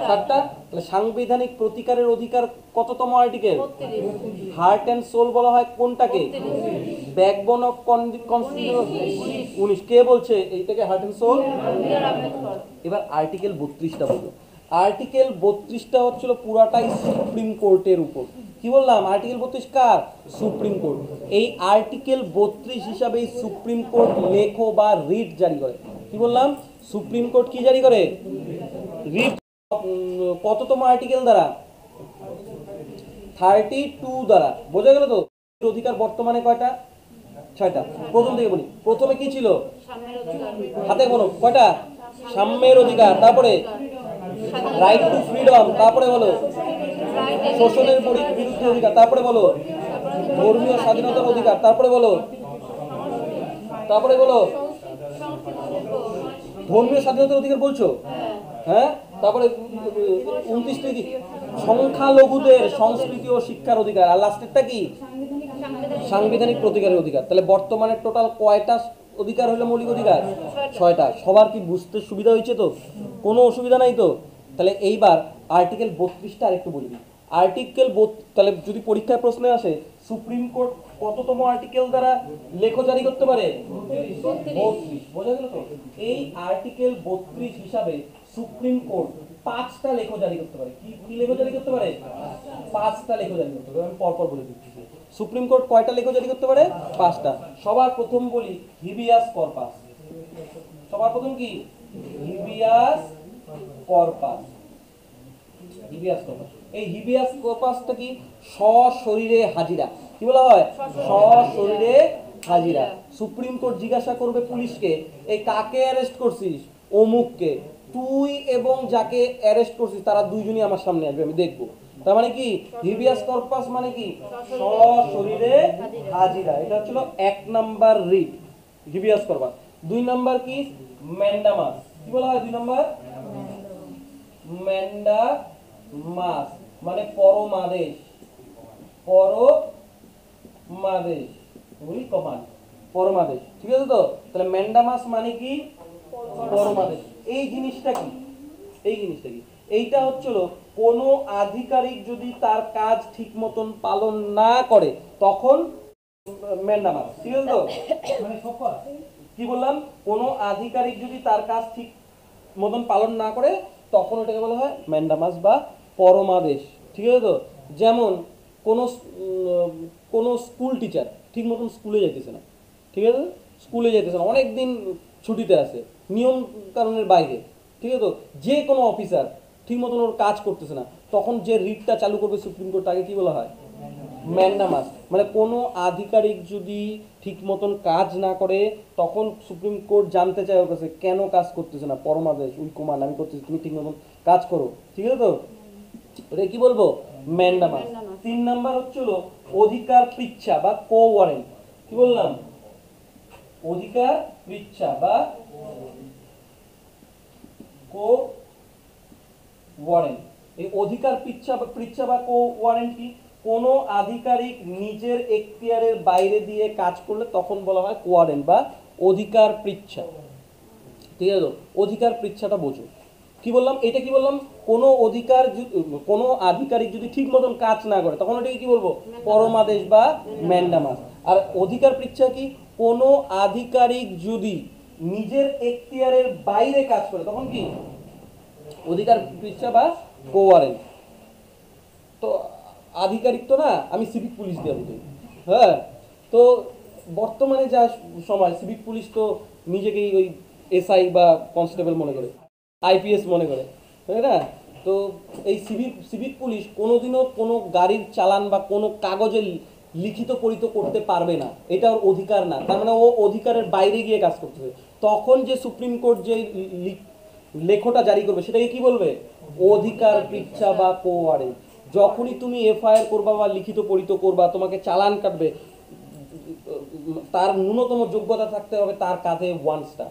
7টা। তাহলে সাংবিধানিক প্রতিকারের অধিকার কততম আর্টিকেল? হার্ট অ্যান্ড সোল বলা হয় কোনটাকে? Backbone of constitution 19। কে বলছে এইটাকে হার্ট অ্যান্ড সোল? এবার আর্টিকেল 32টা বলবো। আর্টিকেল 32টা হচ্ছিল পুরাটাই সুপ্রিম কোর্টের উপর। কি বললাম? আর্টিকেল 32 কার? Supreme court. এই আর্টিকেল 32 হিসাবে সুপ্রিম কোর্ট লেখো বা রিট জারি করে। কি বললাম? সুপ্রিম কোর্ট কি জারি করে? রিট। কততম আর্টিকেল দ্বারা? 32 দ্বারা। বোঝা গেল তো? অধিকার বর্তমানে কয়টা? 6টা। প্রথম থেকে বলি। প্রথমে কি ছিল? হাতে বলো কয়টা? সাম্যের অধিকার। তারপরে রাইট টু ফ্রিডম। তারপরে বলো শোষণের বিরুদ্ধে অধিকার। তারপরে বলো ধর্মীয় স্বাধীনতার অধিকার। তারপরে বলো ধর্মীয় স্বাধীনতার অধিকার বলছো? হ্যাঁ। তারপরে 29 থেকে সংখ্যালঘুদের সংস্কৃতি ও শিক্ষার অধিকার। আর লাস্টেরটা কি? সাংবিধানিক প্রতিকারের অধিকার। তাহলে বর্তমানে টোটাল কয়টা অধিকার হলো মৌলিক অধিকার? 6টা। সবার কি বুঝতে সুবিধা হয়েছে তো? কোনো অসুবিধা নাই তো? তাহলে এইবার আর্টিকেল 32টা আরেকটু বলি। তাহলে যদি পরীক্ষায় প্রশ্নে আসে সুপ্রিম কোর্ট কততম আর্টিকেল দ্বারা লেখো জারি করতে পারে? 32। বোঝা গেল তো? এই আর্টিকেল 32 হিসাবে সুপ্রিম কোর্ট 5টা লেখো জারি করতে পারে। কি লেখো জারি করতে পারে? 5টা লেখো জারি করতে পারে। আমি পরপর বলে দিচ্ছি। সুপ্রিম কোর্ট কয়টা লেখো জারি করতে পারে? 5টা। সবার প্রথম বলি হিবিয়াস কর্পাস। সবার প্রথম কি? হিবিয়াস কর্পাস। হিবিয়াস কর্পাস। এই হিবিয়াস কর্পাসটা কি? সশরীরে হাজিরা। কি বলা হয়? সশরীরে হাজিরা। সুপ্রিম কোর্ট জিজ্ঞাসা করবে পুলিশকে, এই কাকে অ্যারেস্ট করছিস? অমুককে। তুই এবং যাকে অ্যারেস্ট করছিস তারা দুইজনই আমার সামনে আসবে, আমি দেখবো। তার মানে কি হিবিয়াস কর্পাস মানে কি? সশরীরে হাজিরা। এটা হচ্ছিল 1 নাম্বার রিট, হিবিয়াস কর্পাস। 2 নাম্বার কি? ম্যান্ডামাস। কি বলা হয় 2 নাম্বার? ম্যান্ডামাস মানে পরমাদেশ। পরমাদেশ উই কমান্ড, পরমাদেশ। ঠিক আছে তো? তাহলে ম্যান্ডামাস মানে কি? পরমাদেশ। এই জিনিসটা কি? এই জিনিসটা কি? এইটা হচ্ছিল কোন আধিকারিক যদি তার কাজ ঠিক মতন পালন না করে তখন ম্যান্ডামাস। ঠিক আছে তো? কি বললাম? কোন আধিকারিক যদি তার কাজ ঠিক মতন পালন না করে তখন ওটাকে বলা হয় ম্যান্ডামাস বা পরমাদেশ। ঠিক আছে তো? যেমন কোন স্কুল টিচার ঠিক মতন স্কুলে যাইতেছে না, ঠিক আছে, স্কুলে যাইতেছে না, অনেক দিন ছুটিতে আছে, নিয়ম কানুনের বাইরে, ঠিক আছে তো, যে কোনো অফিসার ঠিক মতন ওর কাজ করতেছে না, তখন যে রিটটা চালু করবে সুপ্রিম কোর্ট তাকে কি বলা হয়? ম্যান্ডামাস। মানে কোনো আধিকারিক যদি ঠিক মতন কাজ না করে তখন সুপ্রিম কোর্ট জানতে চায় ওর কাছে কেন কাজ করতেছে না, পরমাদেশ উই কমান্ড আমি করতেছি, তুমি ঠিক মতন কাজ করো। ঠিক আছে তো? এটা কি বলবো? ম্যান্ডামাস। 3 নাম্বার হচ্ছিল অধিকার পৃচ্ছা বা কো ওয়ারেন্ট। কি বললাম? অধিকার পৃচ্ছা বা কো ওয়ারেন্ট। এই অধিকার পৃচ্ছা বা কো ওয়ারেন্ট কি? কোন আধিকারিক নিজের এখতিয়ারের বাইরে দিয়ে কাজ করলে তখন বলা হয় কোয়ারেন্ট বা অধিকার পৃচ্ছা। ঠিক আছে? অধিকার পৃচ্ছাটা বোঝো। কি বললাম? এটা কি বললাম? কোন আধিকারিক যদি ঠিক মতন কাজ না করে তখন ওটাকে কি বলবো? পরমাদেশ বা ম্যান্ডামাস। আর অধিকার পৃচ্ছা কি? কোন আধিকারিক যদি নিজের এখতিয়ারের বাইরে কাজ করে তখন কি? অধিকার পৃচ্ছা বা কোয়ারেন্ট। তো আধিকারিক তো না, আমি সিভিক পুলিশ দিয়ে বুঝি। হ্যাঁ, তো বর্তমানে যা সময়, সিভিক পুলিশ তো নিজেকেই ওই এসআই বা কনস্টেবল মনে করে, আইপিএস মনে করে, তাই না? তো এই সিভিক পুলিশ কোনোদিনও কোনো গাড়ির চালান বা কোনো কাগজে লিখিত পরিত করতে পারবে না, এটা ওর অধিকার না। তার মানে ও অধিকারের বাইরে গিয়ে কাজ করতেছে। তখন যে সুপ্রিম কোর্ট যে লেখটা জারি করবে সেটাকে কি বলবে? অধিকার পৃচ্ছা বা কোয়ারেন্ট। যখনই তুমি এফআইআর করবা বা লিখিত পরিত করবা, তোমাকে চালান কাটবে, তার ন্যূনতম যোগ্যতা থাকতে হবে তার কাঁধে 1 স্টার।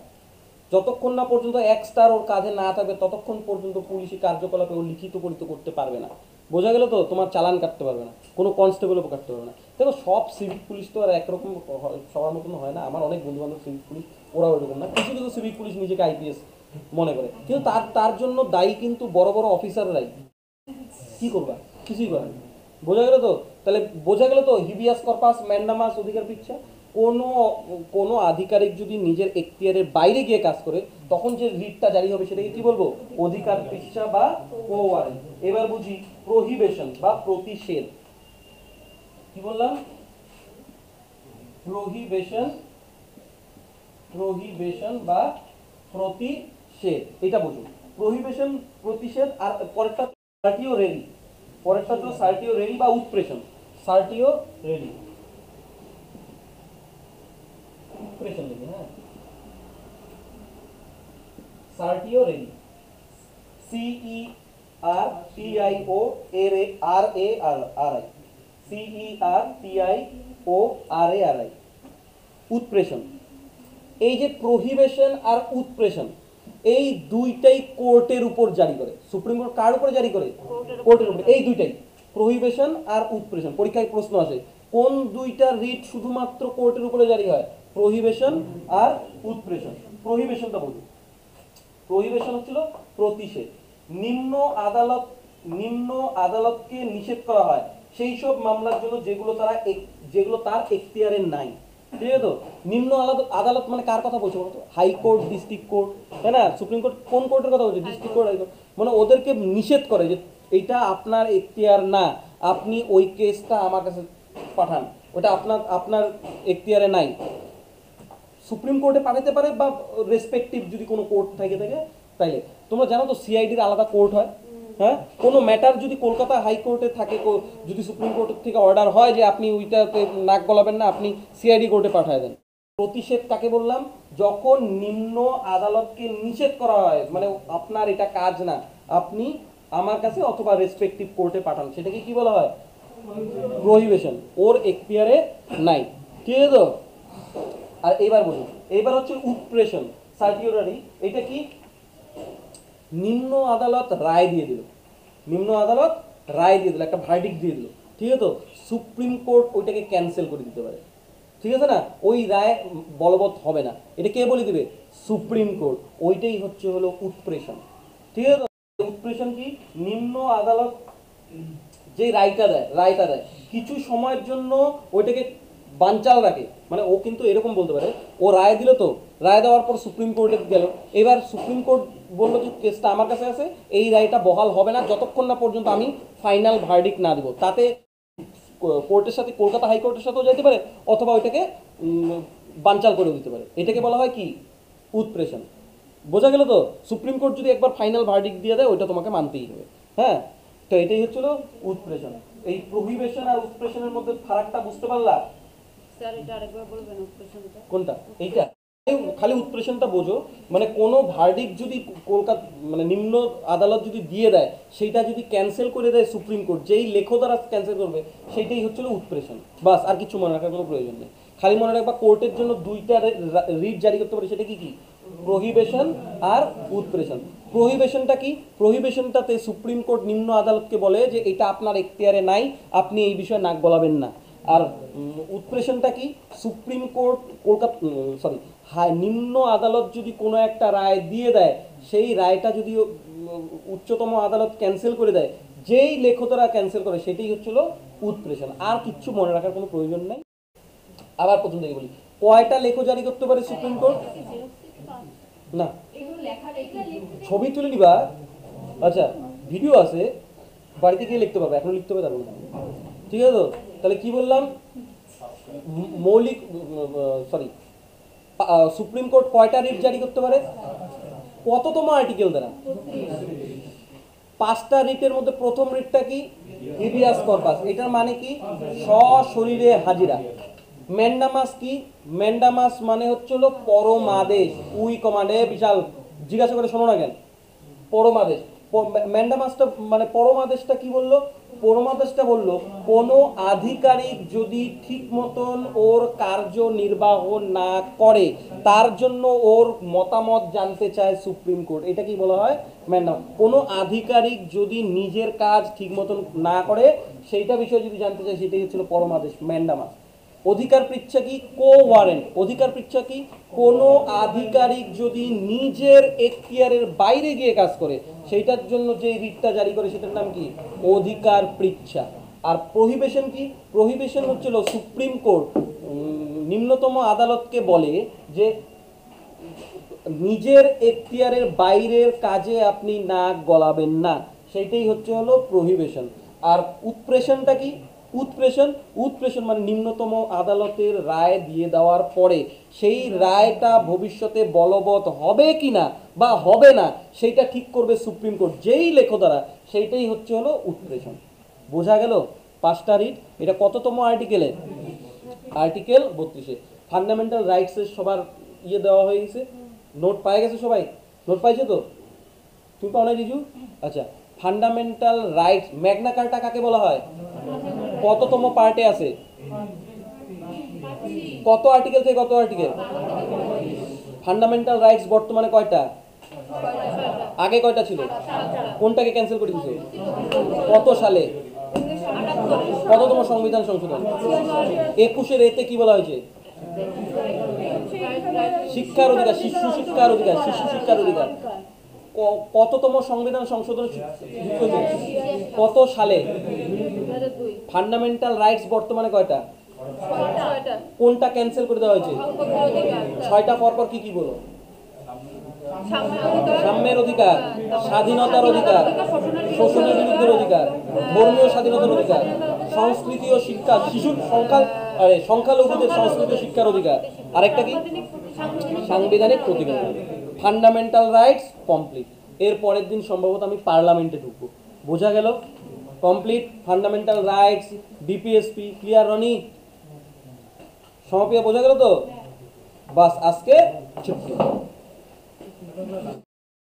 যতক্ষণ না পর্যন্ত 1 স্টার ওর কাঁধে না থাকবে ততক্ষণ পর্যন্ত পুলিশি কার্যকলাপে ও লিখিত পরিত করতে পারবে না। বোঝা গেল তো? তোমার চালান কাটতে পারবে না, কোনো কনস্টেবলও কাটতে পারবে না। দেখো, সব সিভিক পুলিশ তো আর একরকম সবার মতন হয় না। আমার অনেক বন্ধু বান্ধব সিভিক পুলিশ, ওরাও এরকম না। কিছু কিছু সিভিক পুলিশ নিজেকে আইপিএস মনে করে, কিন্তু তার জন্য দায়ী কিন্তু বড় বড় অফিসাররাই। কি করবা? কিছুই করেন। বোঝা গেল তো? তাহলে বোঝা গেল তো হিবিয়াস কর্পাস, ম্যান্ডামাস, অধিকার পৃচ্ছা। কোনো কোনো আধিকারিক যদি নিজের এখতিয়ারের বাইরে গিয়ে কাজ করে তখন যে রিটটা জারি হবে সেটাকে কি বলবো? অধিকার পৃচ্ছা বা কো ওয়ারেন্ট। এবার বুঝি প্রহিবিশন বা প্রতিষেধ। কি বললাম? প্রহিবিশন, প্রহিবিশন বা প্রতিষেধ, এটা বুঝুন। প্রহিবিশন, প্রতিষেধ। আর পরেরটা সার্টিও রেডি। পরেরটা হলো সার্টিও রেডি বা উৎপ্রেষণ। সার্টিও রেডি, উৎপ্রেষণ লিখি। হ্যাঁ, সার্টিও রেডি, CERTIORARI, CERTIORARI, উৎপ্রেষণ। এই যে প্রহিবিশন আর উৎপ্রেষণ, এই দুইটাই কোর্টের উপর জারি করে। সুপ্রিম কোর্ট কার উপরে জারি করে? কোর্টের উপর। এই দুইটাই, প্রহিবিশন আর উৎপ্রেষণ। পরীক্ষায় প্রশ্ন আসে কোন দুইটা রিট শুধুমাত্র কোর্টের উপরে জারি হয়? প্রহিবিশন আর উৎপ্রেষণ। প্রহিবিশনটা বলুন। প্রহিবিশন হচ্ছিল প্রতিষেধ। নিম্ন আদালতকে নিষেধ করা হয় সেই সব মামলার জন্য যেগুলো তার এখতিয়ারে নাই। ঠিক আছে তো? নিম্ন আদালত মানে কার কথা বলছো বলতো? হাইকোর্ট, ডিস্ট্রিক্ট কোর্ট, তাই না? সুপ্রিম কোর্ট কোন কোর্টের কথা বলছে? District court, high court. মানে ওদেরকে নিষেধ করে যে এটা আপনার এখতিয়ার না, আপনি ওই কেসটা আমার কাছে পাঠান, ওটা আপনার এখতিয়ারে নাই। সুপ্রিম কোর্টে পাঠাতে পারে বা রেসপেক্টিভ যদি কোনো কোর্ট থাকে তাইলে। তোমরা জানো তো সিআইডির আলাদা কোর্ট হয়, হ্যাঁ, কোনো ম্যাটার যদি কলকাতা হাইকোর্টে থাকে, যদি সুপ্রিম কোর্টের থেকে অর্ডার হয় যে আপনি ওইটাতে নাক গলাবেন না, আপনি সিআইডি কোর্টে পাঠিয়ে দেন। প্রতিষেধ কাকে বললাম? যখন নিম্ন আদালতকে নিষেধ করা হয়, মানে আপনার এটা কাজ না, আপনি আমার কাছে অথবা রেসপেক্টিভ কোর্টে পাঠান, সেটাকে কি বলা হয়? প্রহিবিশন। ওর এখতিয়ারে নাই, ঠিক আছে তো? আর এবার বলুন, এবার হচ্ছে উৎপ্রেষণ, সার্টিউরারি। এটা কি? নিম্ন আদালত রায় দিয়ে দিল, নিম্ন আদালত রায় দিয়ে দিল, একটা ভার্ডিক্ট দিয়ে দিল, ঠিক আছে তো? সুপ্রিম কোর্ট ওইটাকে ক্যান্সেল করে দিতে পারে, ঠিক আছে না? ওই রায় বলবৎ হবে না। এটা কে বলে দিবে? Supreme court. ওইটাই হচ্ছে হলো উৎপ্রেষণ, ঠিক আছে তো? উৎপ্রেষণ কি? নিম্ন আদালত যে রায়টা দেয় কিছু সময়ের জন্য ওইটাকে বানচাল রাখে, মানে ও কিন্তু এরকম বলতে পারে, ও রায় দিল, তো রায় দেওয়ার পর সুপ্রিম কোর্টে গেল, এবার সুপ্রিম কোর্ট বললো যে কেসটা আমার কাছে আছে, এই রায়টা বহাল হবে না যতক্ষণ না পর্যন্ত আমি ফাইনাল ভার্ডিক্ট না দিব। তাতে কোর্টের সাথে, কলকাতা হাইকোর্টের সাথেও যেতে পারে, অথবা ওইটাকে বানচাল করে দিতে পারে। এটাকে বলা হয় কি? উৎপ্রেষণ। বোঝা গেল তো? সুপ্রিম কোর্ট যদি একবার ফাইনাল ভার্ডিক্ট দিয়ে দেয়, ওইটা তোমাকে মানতেই হবে। হ্যাঁ, তো এটাই হচ্ছিল উৎপ্রেষণ। এই প্রহিবিশন আর উৎপ্রেষণের মধ্যে ফারাকটা বুঝতে পারলা? স্যার এটা আরেকবার বলবেন অপারেশনটা? কোনটা? এইটা? খালি উৎপ্রেষণটা বোঝো, মানে কোনো ভার্ডিক্ট যদি কলকাতা, মানে নিম্ন আদালত যদি দিয়ে দেয়, সেইটা যদি ক্যান্সেল করে দেয় সুপ্রিম কোর্ট, যেই লেখো দ্বারা ক্যান্সেল করবে, সেইটাই হচ্ছিল উৎপ্রেষণ। বাস, আর কিছু মনে রাখার কোনো প্রয়োজন নেই। খালি মনে রাখবা কোর্টের জন্য দুইটা রিট জারি করতে পারে, সেটা কি কি? প্রহিবিশন আর উৎপ্রেষণ। প্রহিবিশনটা কি? প্রহিবিশনটাতে সুপ্রিম কোর্ট নিম্ন আদালতকে বলে যে এটা আপনার এখতিয়ারে নাই, আপনি এই বিষয়ে নাক গলাবেন না। আর উৎপ্রেষণটা কি? সুপ্রিম কোর্ট, কলকাতা, নিম্ন আদালত যদি কোনো একটা রায় দিয়ে দেয়, সেই রায়টা যদি উচ্চতম আদালত ক্যান্সেল করে দেয়, যেই লেখকরা ক্যান্সেল করে, সেটাই হচ্ছিল উৎপ্রেষণ। আর কিচ্ছু মনে রাখার কোনো প্রয়োজন নেই। আবার প্রথম থেকে বলি, কয়টা লেখ জারি করতে পারে সুপ্রিম কোর্ট? না, এগুলো লেখা রেখে ছবি তুলে নিবা, আচ্ছা ভিডিও আছে, বাড়িতে গিয়ে লিখতে পারবে, এখন লিখতে হবে তার না, ঠিক আছে তো? তাহলে কি বললাম? মৌলিক, সুপ্রিম কোর্ট কয়টা রিট জারি করতে পারে? কততম আর্টিকেল দ্বারা? 5টা রিটের মধ্যে প্রথম রিটটা কি? Habeas corpus. এটার মানে কি? সশরীরে হাজিরা। ম্যান্ডামাস কি? ম্যান্ডামাস মানে হচ্ছে হলো পরমাদেশ। উই কমান্ডে বিশাল জিজ্ঞাসা করে শোনো না কেন? পরমাদেশ। ম্যান্ডামাসটা মানে পরমাদেশটা কি বললো? পরমাদেশটা বললো কোনো আধিকারিক যদি ঠিক মতন ওর কার্য নির্বাহ না করে, তার জন্য ওর মতামত জানতে চায় সুপ্রিম কোর্ট, এটা কি বলা হয়? ম্যান্ডামাস। কোনো আধিকারিক যদি নিজের কাজ ঠিক মতন না করে, সেইটা বিষয়ে যদি জানতে চায়, সেটাই হচ্ছিল পরমাদেশ, ম্যান্ডামাস। অধিকার পৃচ্ছা কি? কো ওয়ারেন্ট। অধিকার পৃচ্ছা কি? কোনো আধিকারিক যদি নিজের এখতিয়ারের বাইরে গিয়ে কাজ করে, সেইটার জন্য যে রিটটা জারি করে, সেটার নাম কি? অধিকার পৃচ্ছা। আর প্রহিবিশন কি? প্রহিবিশন হচ্ছিল সুপ্রিম কোর্ট নিম্নতম আদালতকে বলে যে নিজের এখতিয়ারের বাইরের কাজে আপনি নাক গলাবেন না, সেইটাই হচ্ছে হলো প্রহিবিশন। আর উৎপ্রেষণটা কি? উৎপ্রেষণ মানে নিম্নতম আদালতের রায় দিয়ে দেওয়ার পরে সেই রায়টা ভবিষ্যতে বলবৎ হবে কিনা বা হবে না, সেইটা ঠিক করবে সুপ্রিম কোর্ট যেই লেখো দ্বারা, সেইটাই হচ্ছে হলো উৎপ্রেষণ। বোঝা গেল? 5টা রিট। এটা কততম আর্টিকেলে? আর্টিকেল 32-এ। ফান্ডামেন্টাল রাইটসের সবার ইয়ে দেওয়া হয়ে গেছে, নোট পাই গেছে সবাই? নোট পাইছো তো? তুমি পাও না রিজু? আচ্ছা, ফান্ডামেন্টাল রাইটস, ম্যাগনা কার্টা কাকে বলা হয়? কততম পার্টে আছে? কত আর্টিকেল থেকে কত আর্টিকেল? ফান্ডামেন্টাল রাইটস বর্তমানে কয়টা? আগে কয়টা ছিল? কোনটাকে ক্যান্সেল করে দিছো? কত সালে? কততম সংবিধান সংশোধন? 21-এর এতে কি বলা হয়েছে? শিক্ষার অধিকার, শিশু শিক্ষার অধিকার, শিশু শিক্ষার অধিকার। কততম সংবিধান সংশোধন কত সালে? ফান্ডামেন্টাল রাইটস বর্তমানে কয়টা? কোনটা ক্যান্সেল করে দেওয়া হয়েছে? 6টা পরপর কি কি বলো? সাম্যের অধিকার, স্বাধীনতার অধিকার, শোষণের বিরুদ্ধের অধিকার, ধর্মীয় স্বাধীনতার অধিকার, সংস্কৃতি ও শিক্ষা, শিশুর সংখ্যালঘুদের সংস্কৃতি ও শিক্ষার অধিকার। আরেকটা কি? সাংবিধানিক প্রতিনিধি। Fundamental rights complete. এর পরের দিন সম্ভবত আমি পার্লামেন্টে ঢুকবো। বোঝা গেল? Complete fundamental rights, DPSP, clear Roni? সমাপিয়া বোঝা গেল তো? বাস আজকে ছুটি।